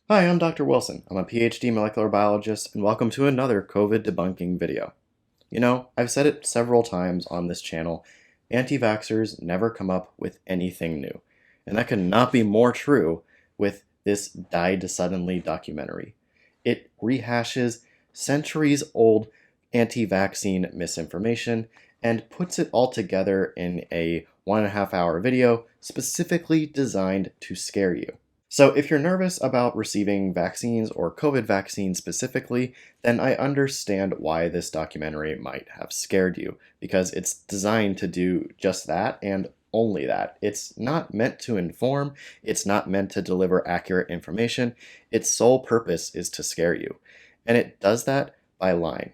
Hi, I'm Dr. Wilson. I'm a PhD molecular biologist, and welcome to another COVID debunking video. I've said it several times on this channel, anti-vaxxers never come up with anything new. And that could not be more true with this Died Suddenly documentary. It rehashes centuries-old anti-vaccine misinformation and puts it all together in a 1.5 hour video specifically designed to scare you. So, if you're nervous about receiving vaccines or COVID vaccines specifically, then I understand why this documentary might have scared you, because it's designed to do just that and only that. It's not meant to inform, it's not meant to deliver accurate information. Its sole purpose is to scare you. And it does that by lying.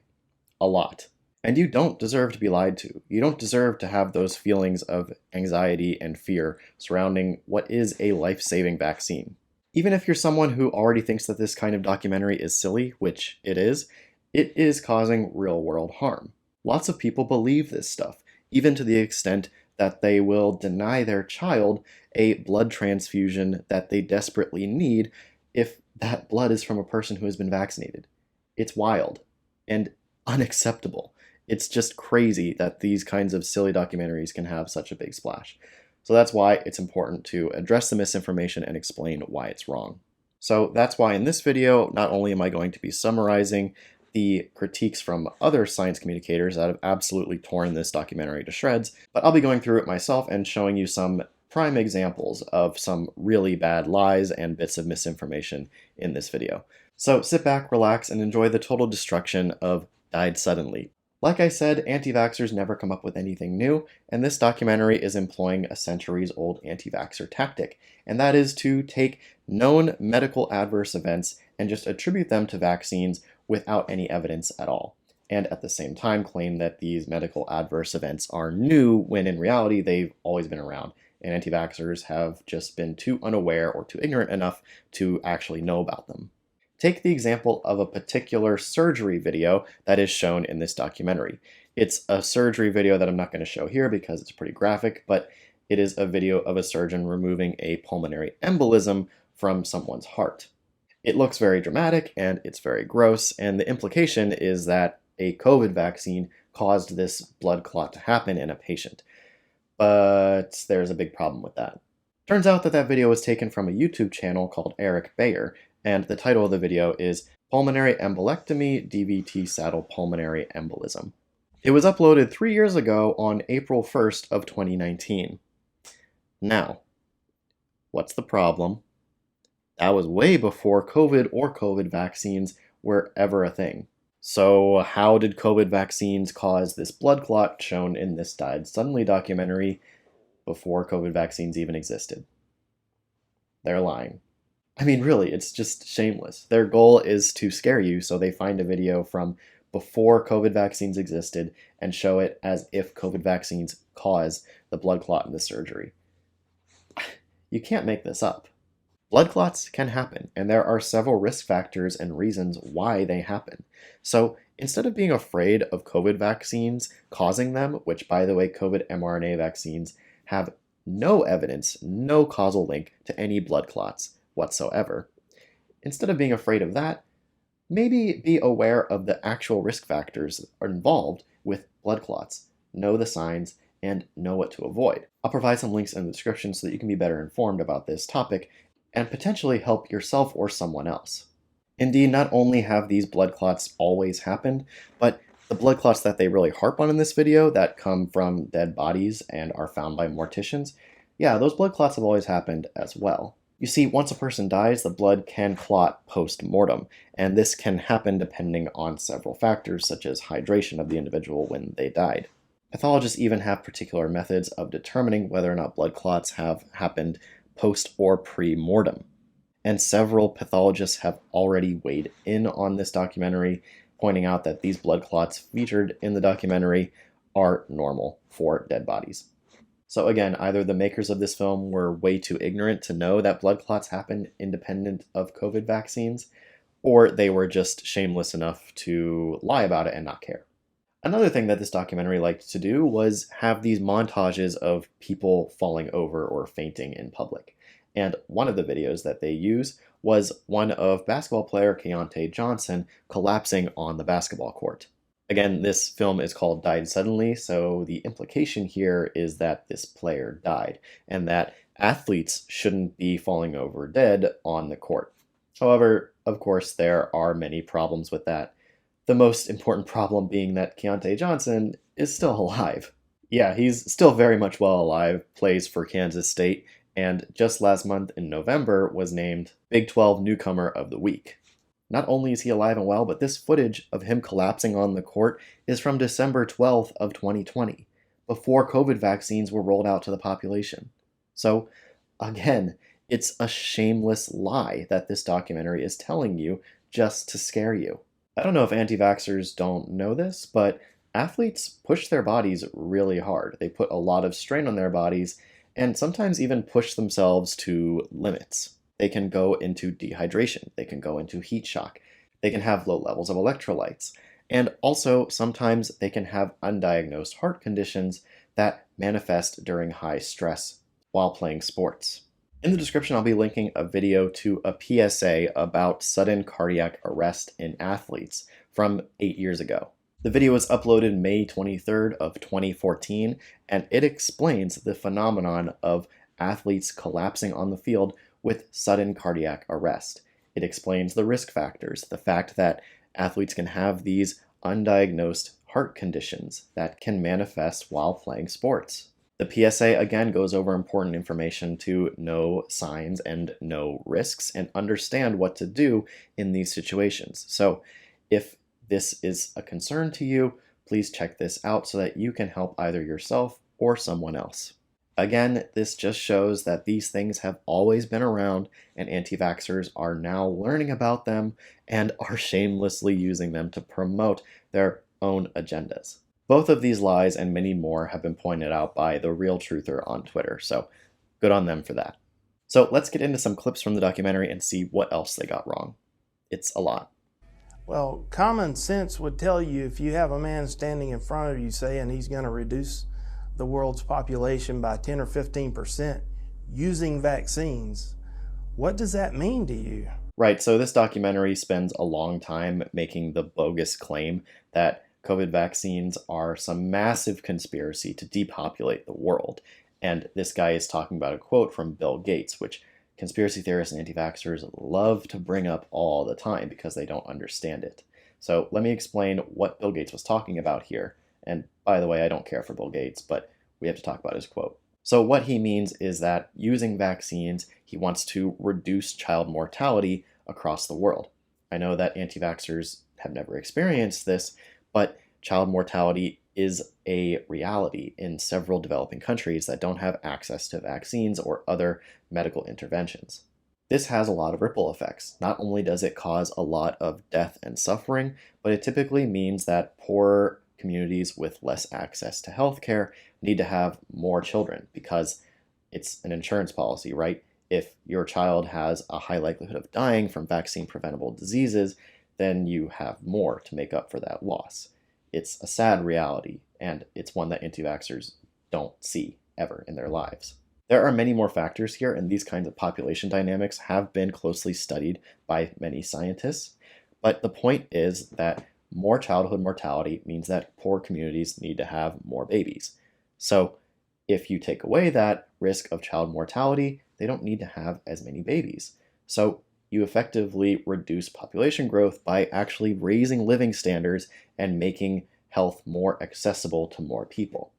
A lot. And you don't deserve to be lied to. You don't deserve to have those feelings of anxiety and fear surrounding what is a life-saving vaccine. Even if you're someone who already thinks that this kind of documentary is silly, which it is causing real-world harm. Lots of people believe this stuff, even to the extent that they will deny their child a blood transfusion that they desperately need if that blood is from a person who has been vaccinated. It's wild and unacceptable. It's just crazy that these kinds of silly documentaries can have such a big splash. So that's why it's important to address the misinformation and explain why it's wrong. So that's why in this video, not only am I going to be summarizing the critiques from other science communicators that have absolutely torn this documentary to shreds, but I'll be going through it myself and showing you some prime examples of some really bad lies and bits of misinformation in this video. So sit back, relax, and enjoy the total destruction of Died Suddenly. Like I said, anti-vaxxers never come up with anything new, and this documentary is employing a centuries-old anti-vaxxer tactic, and that is to take known medical adverse events and just attribute them to vaccines without any evidence at all, and at the same time claim that these medical adverse events are new when in reality they've always been around, and anti-vaxxers have just been too unaware or too ignorant enough to actually know about them. Take the example of a particular surgery video that is shown in this documentary. It's a surgery video that I'm not going to show here because it's pretty graphic, but it is a video of a surgeon removing a pulmonary embolism from someone's heart. It looks very dramatic and it's very gross, and the implication is that a COVID vaccine caused this blood clot to happen in a patient. But there's a big problem with that. Turns out that video was taken from a YouTube channel called Eric Bayer, and the title of the video is Pulmonary Embolectomy DVT Saddle Pulmonary Embolism. It was uploaded 3 years ago on April 1st of 2019. Now, what's the problem? That was way before COVID or COVID vaccines were ever a thing. So how did COVID vaccines cause this blood clot shown in this Died Suddenly documentary before COVID vaccines even existed? They're lying. I mean, really, it's just shameless. Their goal is to scare you, so they find a video from before COVID vaccines existed and show it as if COVID vaccines caused the blood clot in the surgery. You can't make this up. Blood clots can happen, and there are several risk factors and reasons why they happen. So instead of being afraid of COVID vaccines causing them, which, by the way, COVID mRNA vaccines have no evidence, no causal link to any blood clots whatsoever. Instead of being afraid of that, maybe be aware of the actual risk factors involved with blood clots, know the signs, and know what to avoid. I'll provide some links in the description so that you can be better informed about this topic and potentially help yourself or someone else. Indeed, not only have these blood clots always happened, but the blood clots that they really harp on in this video that come from dead bodies and are found by morticians, yeah, those blood clots have always happened as well. You see, once a person dies, the blood can clot post-mortem, and this can happen depending on several factors, such as hydration of the individual when they died. Pathologists even have particular methods of determining whether or not blood clots have happened post or pre-mortem. And several pathologists have already weighed in on this documentary, pointing out that these blood clots featured in the documentary are normal for dead bodies. So again, either the makers of this film were way too ignorant to know that blood clots happen independent of COVID vaccines, or they were just shameless enough to lie about it and not care. Another thing that this documentary liked to do was have these montages of people falling over or fainting in public. And one of the videos that they use was one of basketball player Keontae Johnson collapsing on the basketball court. Again, this film is called Died Suddenly, so the implication here is that this player died, and that athletes shouldn't be falling over dead on the court. However, of course, there are many problems with that. The most important problem being that Keontae Johnson is still alive. Yeah, he's still very much well alive, plays for Kansas State, and just last month in November was named Big 12 Newcomer of the Week. Not only is he alive and well, but this footage of him collapsing on the court is from December 12th of 2020, before COVID vaccines were rolled out to the population. So, again, it's a shameless lie that this documentary is telling you just to scare you. I don't know if anti-vaxxers don't know this, but athletes push their bodies really hard. They put a lot of strain on their bodies and sometimes even push themselves to limits. They can go into dehydration, they can go into heat shock, they can have low levels of electrolytes, and also sometimes they can have undiagnosed heart conditions that manifest during high stress while playing sports. In the description, I'll be linking a video to a PSA about sudden cardiac arrest in athletes from 8 years ago. The video was uploaded May 23rd of 2014, and it explains the phenomenon of athletes collapsing on the field with sudden cardiac arrest. It explains the risk factors, the fact that athletes can have these undiagnosed heart conditions that can manifest while playing sports. The PSA again goes over important information to know signs and know risks and understand what to do in these situations. So if this is a concern to you, please check this out so that you can help either yourself or someone else. Again, this just shows that these things have always been around and anti-vaxxers are now learning about them and are shamelessly using them to promote their own agendas. Both of these lies and many more have been pointed out by The Real Truther on Twitter, so good on them for that. So let's get into some clips from the documentary and see what else they got wrong. It's a lot. Well, common sense would tell you if you have a man standing in front of you saying he's going to reduce the world's population by 10 or 15% using vaccines, what does that mean to you? Right, so this documentary spends a long time making the bogus claim that COVID vaccines are some massive conspiracy to depopulate the world. And this guy is talking about a quote from Bill Gates, which conspiracy theorists and anti-vaxxers love to bring up all the time because they don't understand it. So let me explain what Bill Gates was talking about here. And by the way, I don't care for Bill Gates, but we have to talk about his quote. So what he means is that using vaccines, he wants to reduce child mortality across the world. I know that anti-vaxxers have never experienced this, but child mortality is a reality in several developing countries that don't have access to vaccines or other medical interventions. This has a lot of ripple effects. Not only does it cause a lot of death and suffering, but it typically means that poorer communities with less access to healthcare need to have more children because it's an insurance policy, right? If your child has a high likelihood of dying from vaccine-preventable diseases, then you have more to make up for that loss. It's a sad reality, and it's one that anti-vaxxers don't see ever in their lives. There are many more factors here, and these kinds of population dynamics have been closely studied by many scientists, but the point is that more childhood mortality means that poor communities need to have more babies. So if you take away that risk of child mortality, they don't need to have as many babies. So you effectively reduce population growth by actually raising living standards and making health more accessible to more people.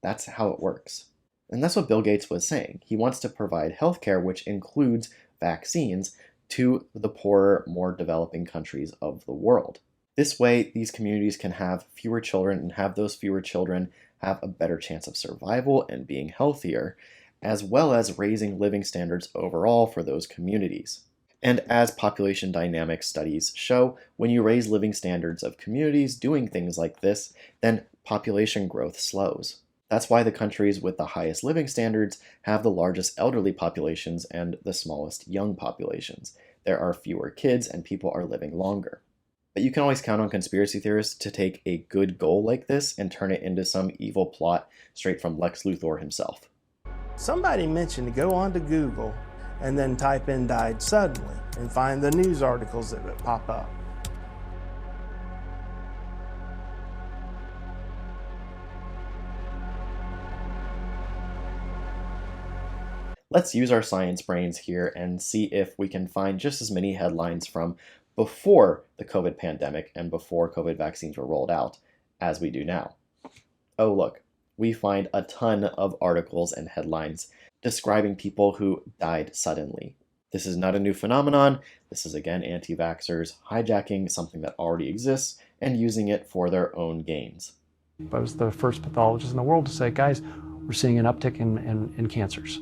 That's how it works. And that's what Bill Gates was saying. He wants to provide healthcare, which includes vaccines, to the poorer, more developing countries of the world. This way, these communities can have fewer children and have those fewer children have a better chance of survival and being healthier, as well as raising living standards overall for those communities. And as population dynamics studies show, when you raise living standards of communities doing things like this, then population growth slows. That's why the countries with the highest living standards have the largest elderly populations and the smallest young populations. There are fewer kids and people are living longer. But you can always count on conspiracy theorists to take a good goal like this and turn it into some evil plot straight from Lex Luthor himself. Somebody mentioned to go onto Google and then type in died suddenly and find the news articles that pop up. Let's use our science brains here and see if we can find just as many headlines from before the COVID pandemic and before COVID vaccines were rolled out as we do now. Oh, look, we find a ton of articles and headlines describing people who died suddenly. This is not a new phenomenon. This is, again, anti-vaxxers hijacking something that already exists and using it for their own gains. I was the first pathologist in the world to say, guys, we're seeing an uptick in cancers.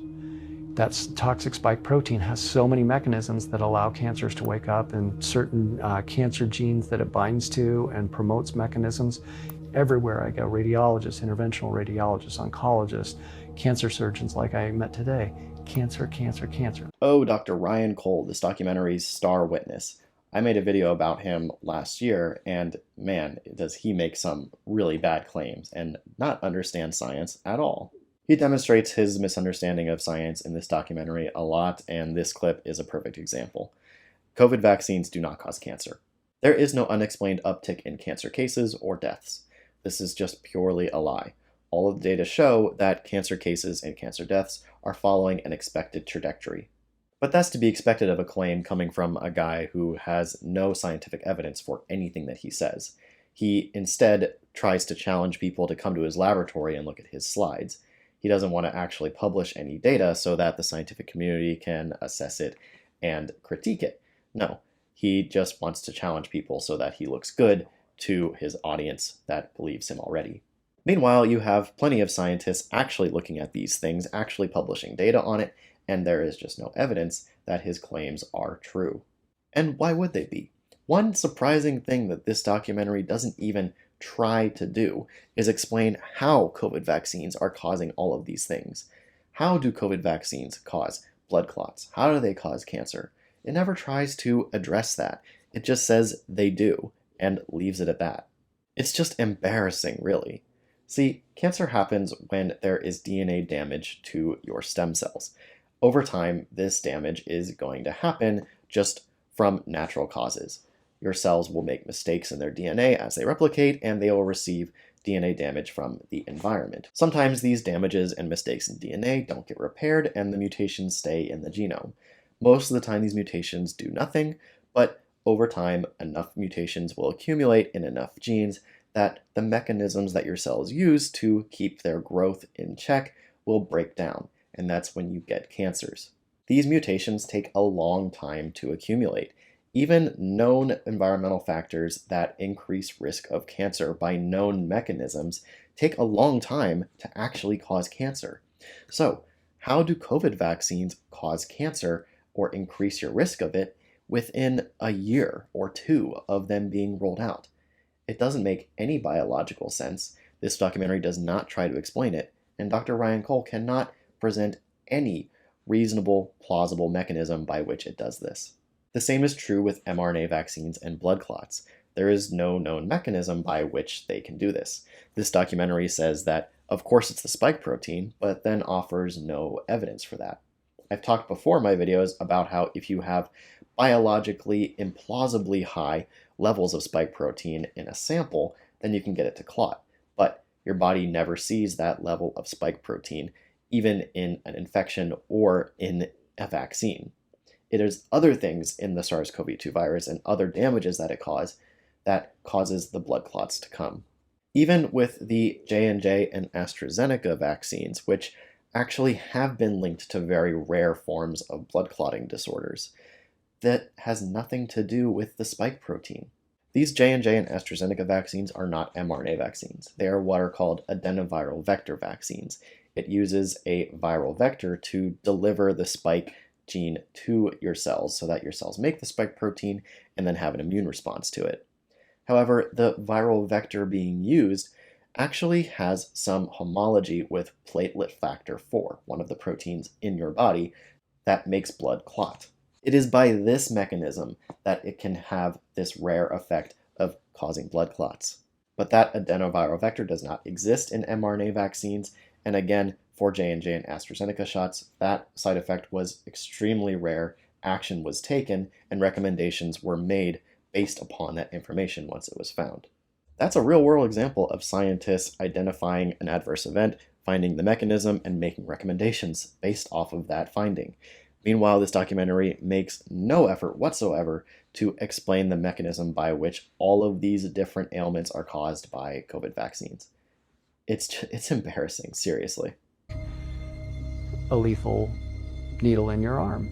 That toxic spike protein has so many mechanisms that allow cancers to wake up, and certain cancer genes that it binds to and promotes mechanisms. Everywhere I go, radiologists, interventional radiologists, oncologists, cancer surgeons like I met today, cancer, cancer, cancer. Oh, Dr. Ryan Cole, this documentary's star witness. I made a video about him last year, and man, does he make some really bad claims and not understand science at all. He demonstrates his misunderstanding of science in this documentary a lot, and this clip is a perfect example. COVID vaccines do not cause cancer. There is no unexplained uptick in cancer cases or deaths. This is just purely a lie. All of the data show that cancer cases and cancer deaths are following an expected trajectory. But that's to be expected of a claim coming from a guy who has no scientific evidence for anything that he says. He instead tries to challenge people to come to his laboratory and look at his slides. He doesn't want to actually publish any data so that the scientific community can assess it and critique it. No, he just wants to challenge people so that he looks good to his audience that believes him already. Meanwhile, you have plenty of scientists actually looking at these things, actually publishing data on it, and there is just no evidence that his claims are true. And why would they be? One surprising thing that this documentary doesn't even try to do is explain how COVID vaccines are causing all of these things. How do COVID vaccines cause blood clots? How do they cause cancer? It never tries to address that. It just says they do and leaves it at that. It's just embarrassing, really. See, cancer happens when there is DNA damage to your stem cells. Over time, this damage is going to happen just from natural causes. Your cells will make mistakes in their DNA as they replicate, and they will receive DNA damage from the environment. Sometimes these damages and mistakes in DNA don't get repaired, and the mutations stay in the genome. Most of the time, these mutations do nothing, but over time, enough mutations will accumulate in enough genes that the mechanisms that your cells use to keep their growth in check will break down, and that's when you get cancers. These mutations take a long time to accumulate. Even known environmental factors that increase risk of cancer by known mechanisms take a long time to actually cause cancer. So, how do COVID vaccines cause cancer or increase your risk of it within a year or two of them being rolled out? It doesn't make any biological sense. This documentary does not try to explain it, and Dr. Ryan Cole cannot present any reasonable, plausible mechanism by which it does this. The same is true with mRNA vaccines and blood clots. There is no known mechanism by which they can do this. This documentary says that, of course, it's the spike protein, but then offers no evidence for that. I've talked before in my videos about how if you have biologically implausibly high levels of spike protein in a sample, then you can get it to clot. But your body never sees that level of spike protein, even in an infection or in a vaccine. It is other things in the SARS-CoV-2 virus and other damages that it causes the blood clots to come. Even with the J&J and AstraZeneca vaccines, which actually have been linked to very rare forms of blood clotting disorders, that has nothing to do with the spike protein. These J&J and AstraZeneca vaccines are not mRNA vaccines. They are what are called adenoviral vector vaccines. It uses a viral vector to deliver the spike gene to your cells so that your cells make the spike protein and then have an immune response to it. However, the viral vector being used actually has some homology with platelet factor 4, one of the proteins in your body that makes blood clot. It is by this mechanism that it can have this rare effect of causing blood clots. But that adenoviral vector does not exist in mRNA vaccines, and again, for J&J and AstraZeneca shots, that side effect was extremely rare, action was taken, and recommendations were made based upon that information once it was found. That's a real-world example of scientists identifying an adverse event, finding the mechanism, and making recommendations based off of that finding. Meanwhile, this documentary makes no effort whatsoever to explain the mechanism by which all of these different ailments are caused by COVID vaccines. It's embarrassing, seriously. A lethal needle in your arm.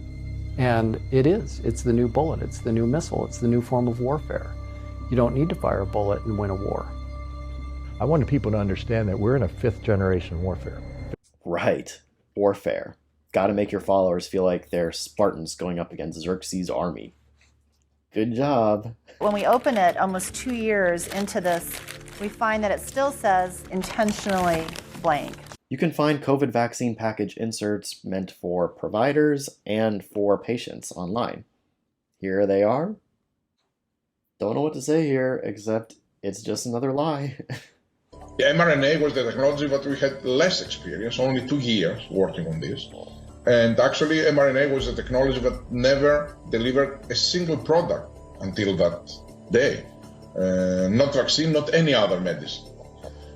And it's the new bullet, it's the new missile, it's the new form of warfare. You don't need to fire a bullet and win a war. I wanted people to understand that we're in a 5th generation warfare. Right, warfare. Got to make your followers feel like they're Spartans going up against Xerxes' army. Good job. When we open it almost 2 years into this, we find that it still says intentionally blank. You can find COVID vaccine package inserts meant for providers and for patients online. Here they are. Don't know what to say here, except it's just another lie. The mRNA was the technology that we had less experience, only 2 years working on this. And actually, mRNA was a technology that never delivered a single product until that day. Not vaccine, not any other medicine.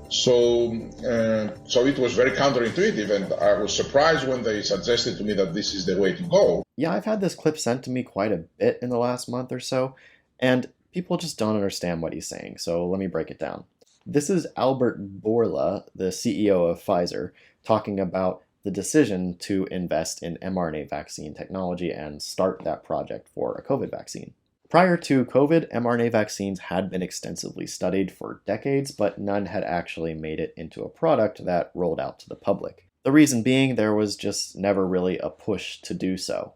So it was very counterintuitive, and I was surprised when they suggested to me that this is the way to go. Yeah, I've had this clip sent to me quite a bit in the last month or so, and people just don't understand what he's saying, so let me break it down. This is Albert Bourla, the CEO of Pfizer, talking about the decision to invest in mRNA vaccine technology and start that project for a COVID vaccine. Prior to COVID, mRNA vaccines had been extensively studied for decades, but none had actually made it into a product that rolled out to the public. The reason being there was just never really a push to do so.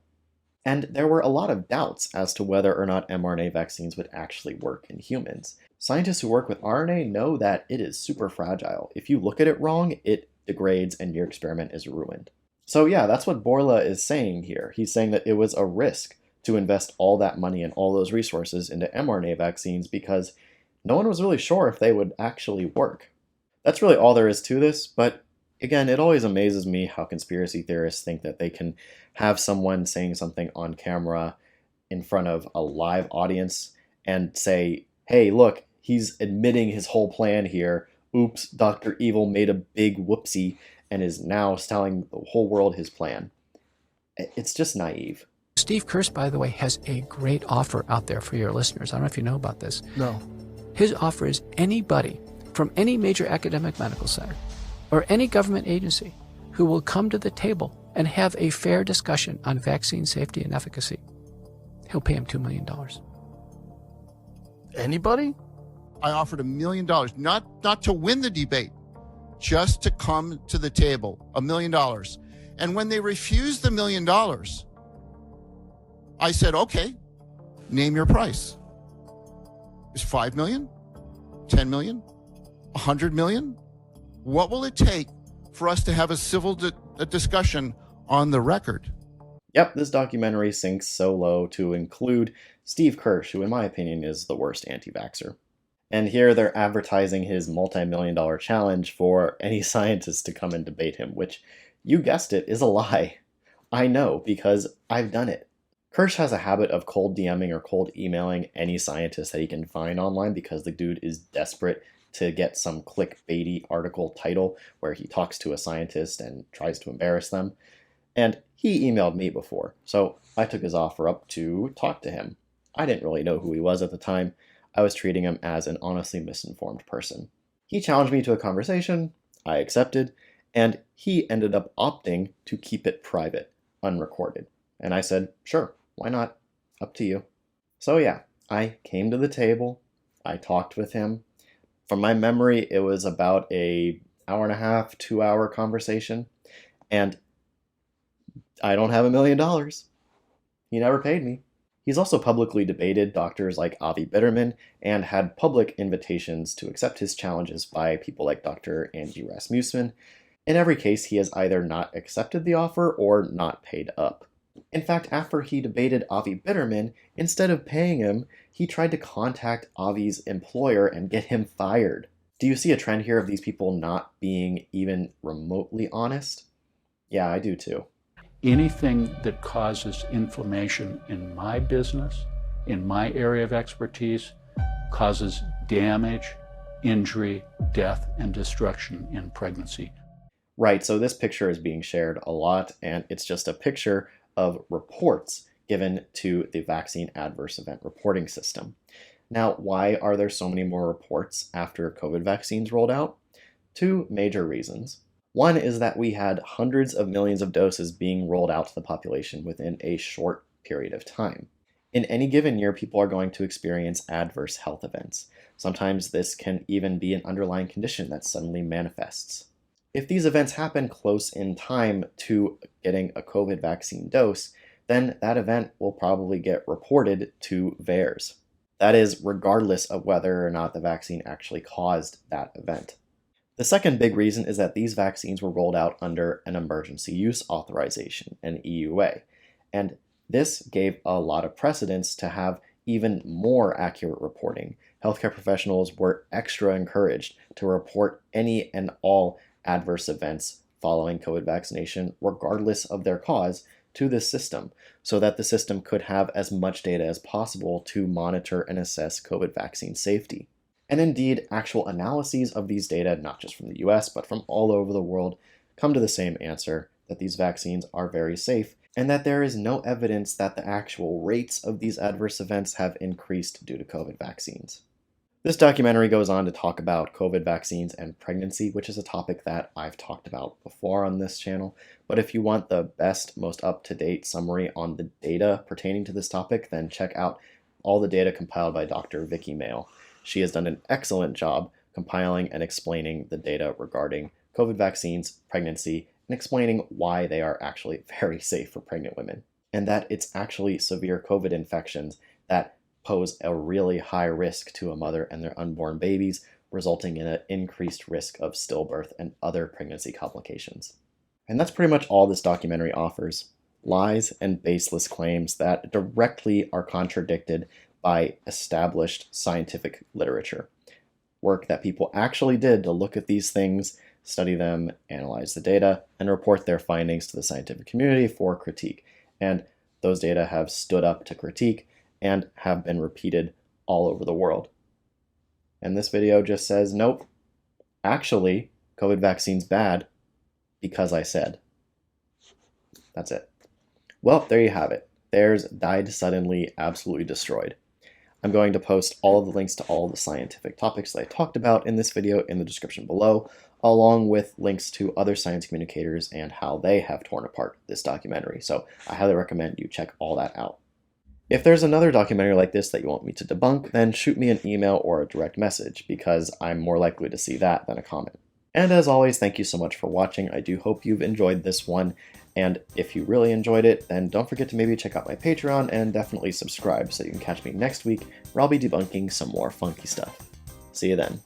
And there were a lot of doubts as to whether or not mRNA vaccines would actually work in humans. Scientists who work with RNA know that it is super fragile. If you look at it wrong, it degrades and your experiment is ruined. So yeah, that's what Bourla is saying here. He's saying that it was a risk to invest all that money and all those resources into mRNA vaccines because no one was really sure if they would actually work. That's really all there is to this, but again, it always amazes me how conspiracy theorists think that they can have someone saying something on camera in front of a live audience and say, hey, look, he's admitting his whole plan here. Oops, Dr. Evil made a big whoopsie and is now telling the whole world his plan. It's just naive. Steve Kirsch, by the way, has a great offer out there for your listeners. I don't know if you know about this. No. His offer is anybody from any major academic medical center or any government agency who will come to the table and have a fair discussion on vaccine safety and efficacy. He'll pay him $2 million. Anybody? I offered $1 million, not to win the debate, just to come to the table, $1 million. And when they refused the $1 million, I said, okay, name your price. Is 5 million, 10 million, 100 million? What will it take for us to have a civil discussion on the record? Yep, this documentary sinks so low to include Steve Kirsch, who in my opinion is the worst anti-vaxxer. And here they're advertising his multi-million-dollar challenge for any scientist to come and debate him, which, you guessed it, is a lie. I know, because I've done it. Kirsch has a habit of cold DMing or cold emailing any scientist that he can find online because the dude is desperate to get some clickbaity article title where he talks to a scientist and tries to embarrass them. And he emailed me before, so I took his offer up to talk to him. I didn't really know who he was at the time. I was treating him as an honestly misinformed person. He challenged me to a conversation, I accepted, and he ended up opting to keep it private, unrecorded. And I said, sure, why not? Up to you. So yeah, I came to the table, I talked with him. From my memory, it was about an hour and a half, 2-hour conversation, and I don't have $1 million. He never paid me. He's also publicly debated doctors like Avi Bitterman and had public invitations to accept his challenges by people like Dr. Angie Rasmussen. In every case, he has either not accepted the offer or not paid up. In fact, after he debated Avi Bitterman, instead of paying him, he tried to contact Avi's employer and get him fired. Do you see a trend here of these people not being even remotely honest? Yeah, I do too. Anything that causes inflammation in my business, in my area of expertise, causes damage, injury, death, and destruction in pregnancy. Right, so this picture is being shared a lot, and it's just a picture of reports given to the vaccine adverse event reporting system. Now, why are there so many more reports after COVID vaccines rolled out? Two major reasons. One is that we had hundreds of millions of doses being rolled out to the population within a short period of time. In any given year, people are going to experience adverse health events. Sometimes this can even be an underlying condition that suddenly manifests. If these events happen close in time to getting a COVID vaccine dose, then that event will probably get reported to VAERS. That is, regardless of whether or not the vaccine actually caused that event. The second big reason is that these vaccines were rolled out under an emergency use authorization, an EUA, and this gave a lot of precedence to have even more accurate reporting. Healthcare professionals were extra encouraged to report any and all adverse events following COVID vaccination, regardless of their cause, to this system, so that the system could have as much data as possible to monitor and assess COVID vaccine safety. And indeed, actual analyses of these data, not just from the US, but from all over the world, come to the same answer, that these vaccines are very safe, and that there is no evidence that the actual rates of these adverse events have increased due to COVID vaccines. This documentary goes on to talk about COVID vaccines and pregnancy, which is a topic that I've talked about before on this channel. But if you want the best, most up-to-date summary on the data pertaining to this topic, then check out all the data compiled by Dr. Vicky Mail. She has done an excellent job compiling and explaining the data regarding COVID vaccines, pregnancy, and explaining why they are actually very safe for pregnant women, and that it's actually severe COVID infections that pose a really high risk to a mother and their unborn babies, resulting in an increased risk of stillbirth and other pregnancy complications. And that's pretty much all this documentary offers. Lies and baseless claims that directly are contradicted by established scientific literature. Work that people actually did to look at these things, study them, analyze the data, and report their findings to the scientific community for critique. And those data have stood up to critique and have been repeated all over the world. And this video just says, nope, actually, COVID vaccine's bad because I said. That's it. Well, there you have it. Theirs died suddenly, absolutely destroyed. I'm going to post all of the links to all of the scientific topics that I talked about in this video in the description below, along with links to other science communicators and how they have torn apart this documentary. So I highly recommend you check all that out. If there's another documentary like this that you want me to debunk, then shoot me an email or a direct message, because I'm more likely to see that than a comment. And as always, thank you so much for watching. I do hope you've enjoyed this one, and if you really enjoyed it, then don't forget to maybe check out my Patreon and definitely subscribe so you can catch me next week where I'll be debunking some more funky stuff. See you then.